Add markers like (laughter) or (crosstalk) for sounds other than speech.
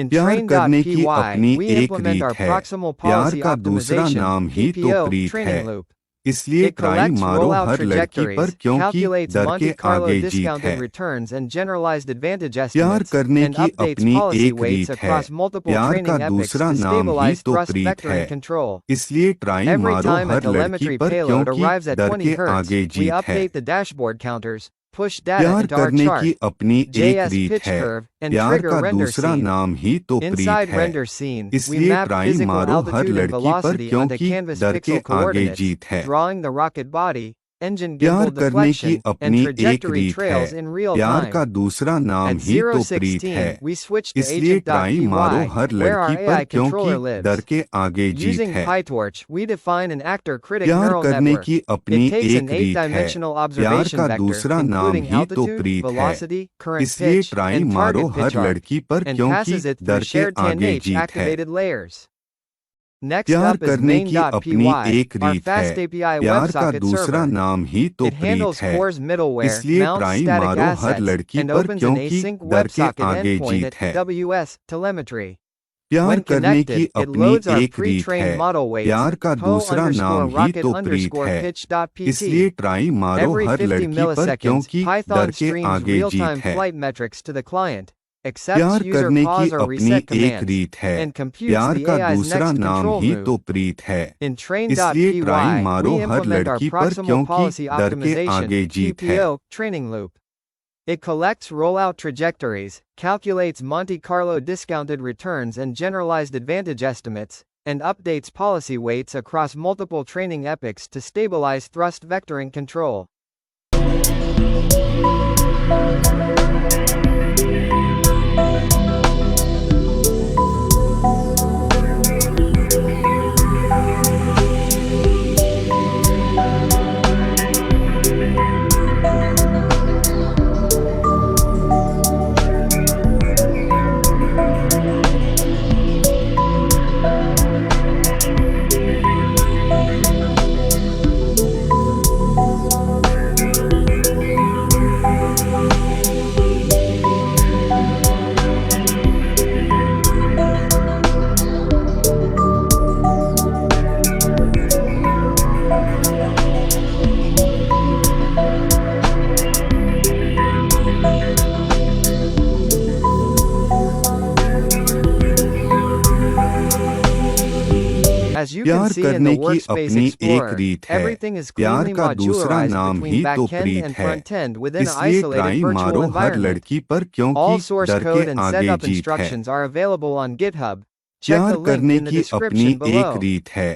In प्यार करने की Train.py, अपनी we एक implement रीत our है। proximal प्यार policy का दूसरा optimization नाम ही तो (noise) प्रीत है। training loop. इसलिए It ट्राई collects मारो rollout हर लड़की पर trajectories, क्योंकि calculates डर Monte के Carlo आगे जीत discounted है। returns and generalized advantage प्यार estimates, करने and की updates अपनी policy एक weights रीत है। across multiple प्यार का training epochs दूसरा to नाम ही stabilize तो thrust प्रीत है। vectoring control. इसलिए ट्राई Every मारो time a हर लड़की telemetry पर payload क्योंकि arrives at डर 20 के Hz, आगे we जीत है। update the dashboard counters, push data प्यार into our करने chart, की अपनी एक JS रीत pitch है। curve, and प्यार trigger का render दूसरा scene. नाम ही तो प्रीत Inside है। render scene, we इसलिए map ट्राई physical मारो हर altitude and लड़की पर velocity onto क्योंकि canvas डर के pixel आगे coordinates, जीत है। drawing the rocket body, engine प्यार gimbal करने की deflection, and अपनी एक trajectory रीत है। trails in real प्यार का time. दूसरा नाम At ही तो प्रीत है। 016, we switch to इसलिए ट्राई मारो agent.py, हर where our लड़की पर AI क्योंकि controller डर lives. के आगे जीत Using है। PyTorch, we define an actor-critic प्यार neural करने network. की अपनी It takes an एक रीत है। 8-dimensional प्यार observation का vector, दूसरा नाम including ही तो altitude, प्रीत है। velocity, current इसलिए pitch, ट्राई and मारो target हर pitch arc, लड़की पर and क्योंकि passes it through डर के shared आगे 10H जीत है। activated layers. Next प्यार up is करने की अपनी main.py, एक our रीत fast है। API प्यार का WebSocket दूसरा server. नाम ही तो It प्रीत handles है। CORS middleware, इसलिए mounts ट्राई static मारो हर assets, लड़की and पर opens an क्योंकि async डर के WebSocket आगे endpoint जीत at है। WS telemetry. प्यार When करने की connected, it अपनी loads our एक रीत pre-trained है। model weights, प्यार का दूसरा नाम ही तो प्रीत है। इसलिए rocket_pitch.pt. ट्राई मारो Every हर 50 लड़की पर milliseconds, क्योंकि डर Python के streams आगे जीत real-time है। flight metrics to the client, accepts प्यार user करने की pause or अपनी reset एक commands, रीत है। and computes प्यार the का AI's दूसरा next नाम control ही move. तो प्रीत है। In इसलिए ट्राई train.py, मारो we हर implement our लड़की पर proximal क्योंकि policy डर के optimization आगे जीत है। (noise) training loop. It collects rollout trajectories, calculates Monte Carlo discounted returns and generalized advantage estimates, and updates policy weights across multiple training epochs to stabilize thrust vectoring control. As you can प्यार see in the करने की Workspace अपनी एक Explorer, रीत है। everything is प्यार cleanly का दूसरा modularized नाम between ही तो backend प्रीत and है। frontend within an इसलिए isolated ट्राई virtual मारो हर environment. लड़की पर क्योंकि All source डर के code and आगे setup जीत है। instructions are available on GitHub. Check प्यार the link करने in the की अपनी description एक below. रीत है।